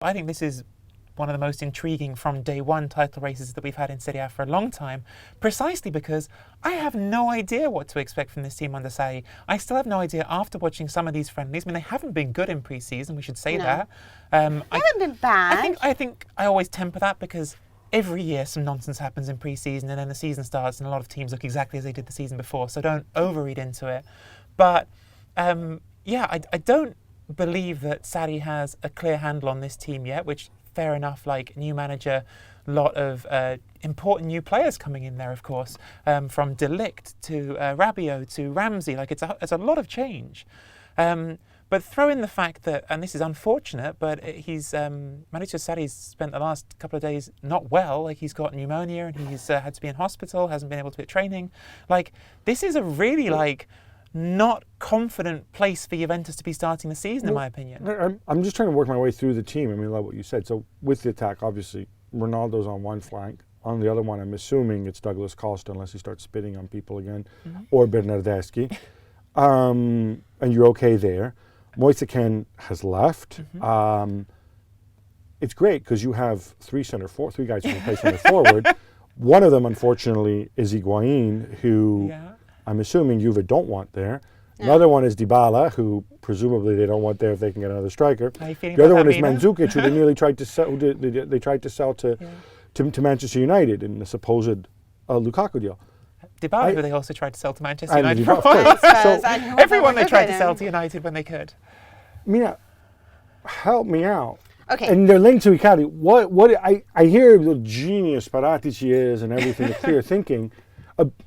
I think this is one of the most intriguing from day one title races that we've had in Serie A for a long time, precisely because I have no idea what to expect from this team under Sarri. I still have no idea after watching some of these friendlies. I mean, they haven't been good in pre-season, we should say that. They haven't been bad. I think I always temper that because every year some nonsense happens in pre-season and then the season starts and a lot of teams look exactly as they did the season before, so don't overread into it. But I don't believe that Sarri has a clear handle on this team yet, which fair enough, like new manager, lot of important new players coming in there, of course, from De Ligt to Rabiot to Ramsey. Like it's a lot of change. But throw in the fact that, and this is unfortunate, but Maurizio Sarri's spent the last couple of days not well. Like he's got pneumonia and he's had to be in hospital, hasn't been able to be at training. Like this is a really not confident place for Juventus to be starting the season, in my opinion. I'm just trying to work my way through the team. I mean, I love what you said. So with the attack, obviously, Ronaldo's on one flank. On the other one, I'm assuming it's Douglas Costa, unless he starts spitting on people again, or Bernardeschi. And you're okay there. Moise has left. It's great because you have three guys who can play center forward. One of them, unfortunately, is Higuain, who I'm assuming Juve don't want there. Another one is Dybala, who presumably they don't want there if they can get another striker. The other one is Mandzukic, who they nearly tried to sell. They tried to sell to Manchester United in the supposed Lukaku deal. Dybala, who they also tried to sell to Manchester United. So everyone they tried to sell to United when they could. Mina, help me out. Okay. And they're linked to Icardi. What I hear the genius Paratici is and everything, the clear thinking.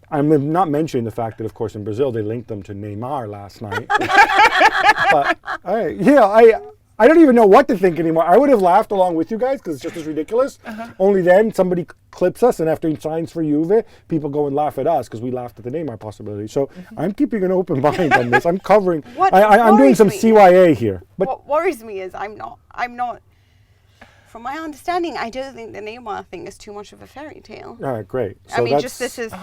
I'm not mentioning the fact that, of course, in Brazil they linked them to Neymar last night. But I don't even know what to think anymore. I would have laughed along with you guys because it's just as ridiculous. Only then somebody clips us, and after he signs for Juve, people go and laugh at us because we laughed at the Neymar possibility. So I'm keeping an open mind on this. I'm covering. I'm doing some CYA here. But what worries me is I'm not. From my understanding, I don't think the Neymar thing is too much of a fairy tale. All right, great. So I mean, this is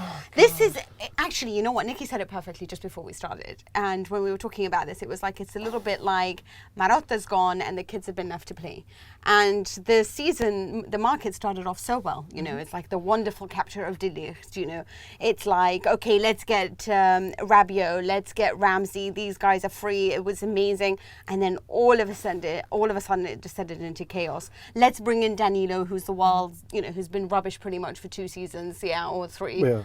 actually, you know what? Nicky said it perfectly just before we started. And when we were talking about this, it was like it's a little bit like Marotta's gone and the kids have been left to play. And the season, the market started off so well. You know, it's like the wonderful capture of De Ligt. You know, it's like, okay, let's get Rabiot, let's get Ramsey. These guys are free. It was amazing. And then all of a sudden, it descended into chaos. Let's bring in Danilo, who's the world, who's been rubbish pretty much for 2 seasons, or 3. Yeah.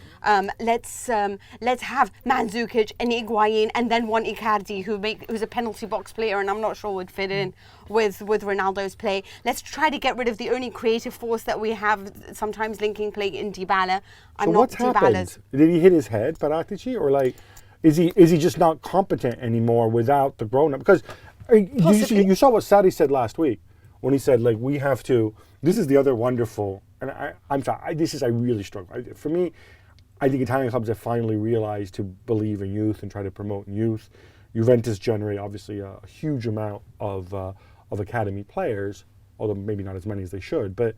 Let's have Mandzukic and Higuain, and then one Icardi who's a penalty box player, and I'm not sure would fit in with Ronaldo's play. Let's try to get rid of the only creative force that we have, sometimes linking play in Dybala. What's happened? Did he hit his head, Paratici, or is he just not competent anymore without the grown-up? Because you saw what Sarri said last week. When he said, we have to, this is the other wonderful, and I'm sorry, I really struggle. For me, I think Italian clubs have finally realized to believe in youth and try to promote youth. Juventus generate, obviously, a huge amount of academy players, although maybe not as many as they should, but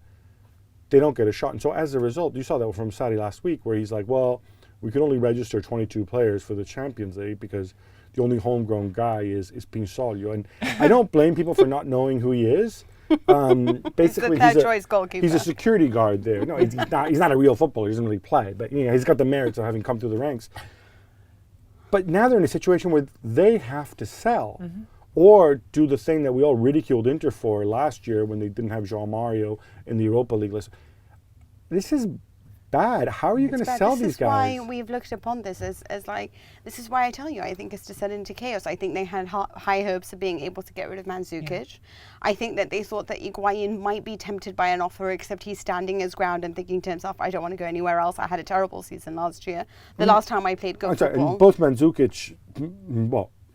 they don't get a shot. And so as a result, you saw that from Sarri last week, where he's like, well, we can only register 22 players for the Champions League because the only homegrown guy is Pinsoglio. And I don't blame people for not knowing who he is. Basically, he's a security guard there. No, he's not a real footballer. He doesn't really play, but he's got the merits of having come through the ranks. But now they're in a situation where they have to sell or do the thing that we all ridiculed Inter for last year when they didn't have João Mario in the Europa League list. This is bad. How are you going to sell these guys? This is why we've looked upon this as this is why I tell you, I think it's descended into chaos. I think they had high hopes of being able to get rid of Mandzukic. Yeah. I think that they thought that Higuain might be tempted by an offer, except he's standing his ground and thinking to himself, I don't want to go anywhere else. I had a terrible season last year. The last time I played good football. And both Mandzukic,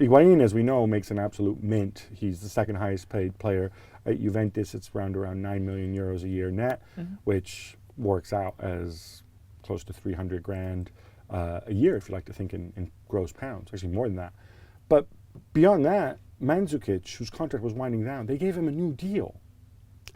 Higuain, as we know, makes an absolute mint. He's the second highest paid player at Juventus. It's around 9 million euros a year net, which works out as close to 300 grand a year, if you like to think in gross pounds, actually more than that. But beyond that, Mandzukic, whose contract was winding down, they gave him a new deal.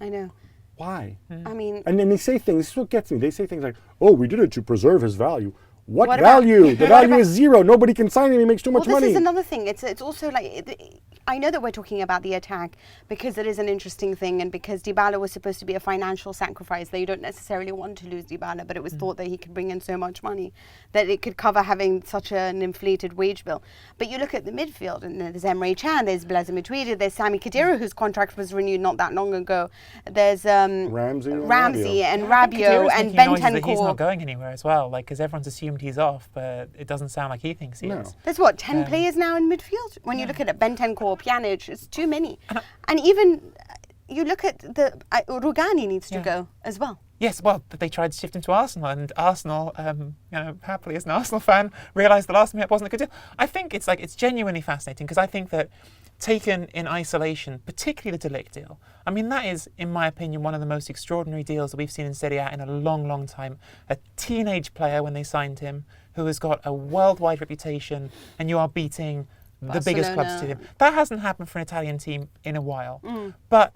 I know. Why? I mean... And then they say things, this is what gets me, they say things like, oh, we did it to preserve his value. What What value? about- The value is zero. Nobody can sign him. He makes too much Well, this money. is another thing. It's also like, I know that we're talking about the attack because it is an interesting thing, and because Dybala was supposed to be a financial sacrifice. That you don't necessarily want to lose Dybala, but it was thought that he could bring in so much money that it could cover having such an inflated wage bill. But you look at the midfield, and there's Emre Can, there's Blažimir Tuida, there's Sami Khedira, whose contract was renewed not that long ago. There's Ramsey and Rabiot and That he's not Bentancur. going anywhere as well, like, because everyone's assumed he's off, but it doesn't sound like he thinks he No. is. There's what, 10 players now in midfield? When you look at it, Bentancur, Pjanic, it's too many. And even you look at the Rugani needs to go as well. Yes, well, but they tried to shift him to Arsenal, and Arsenal, happily as an Arsenal fan, realised the last minute wasn't a good deal. I think it's genuinely fascinating, because I think that taken in isolation, particularly the De Ligt deal, I mean, that is, in my opinion, one of the most extraordinary deals that we've seen in Serie A in a long, long time. A teenage player, when they signed him, who has got a worldwide reputation, and you are beating the biggest clubs to him. That hasn't happened for an Italian team in a while. But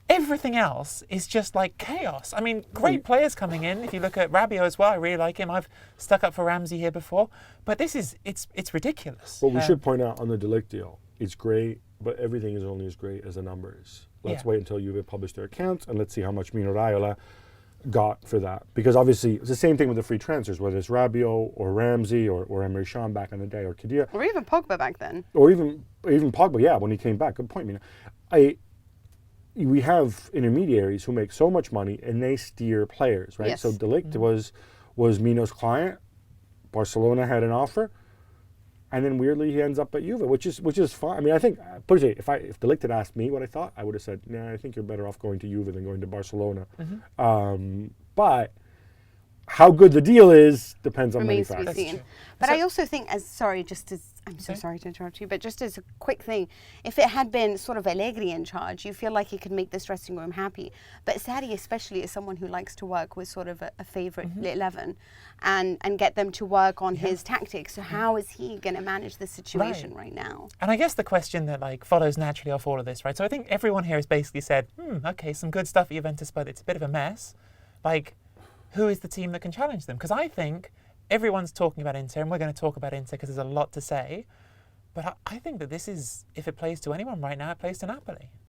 everything else is just like chaos. I mean, great players coming in. If you look at Rabiot as well, I really like him. I've stuck up for Ramsey here before. But this is, it's ridiculous. Well, we should point out on the De Ligt deal, it's great, but everything is only as great as the numbers. Let's wait until Juve publish their accounts, and let's see how much Mina Raiola got for that. Because obviously, it's the same thing with the free transfers, whether it's Rabiot or Ramsey or Emre Can back in the day, or Khedira. Or even Pogba back then. Or even Pogba, yeah, when he came back. Good point, Mina. We have intermediaries who make so much money, and they steer players, right? Yes. So De Ligt was Mina's client. Barcelona had an offer, and then weirdly he ends up at Juve, which is fine. I mean, I think, put it, if De Ligt had asked me what I thought, I would have said, nah, I think you're better off going to Juve than going to Barcelona. But how good the deal is depends on many Remains to be factors. seen. But I also think, I'm so sorry to interrupt you, but just as a quick thing, if it had been sort of Allegri in charge, you feel like he could make this dressing room happy. But Sarri especially is someone who likes to work with sort of a favourite 11 and get them to work on his tactics. So how is he going to manage the situation right now? And I guess the question that follows naturally off all of this, right? So I think everyone here has basically said, okay, some good stuff at Juventus, but it's a bit of a mess. Who is the team that can challenge them? Because I think everyone's talking about Inter, and we're going to talk about Inter because there's a lot to say. But I think that this is, if it plays to anyone right now, it plays to Napoli.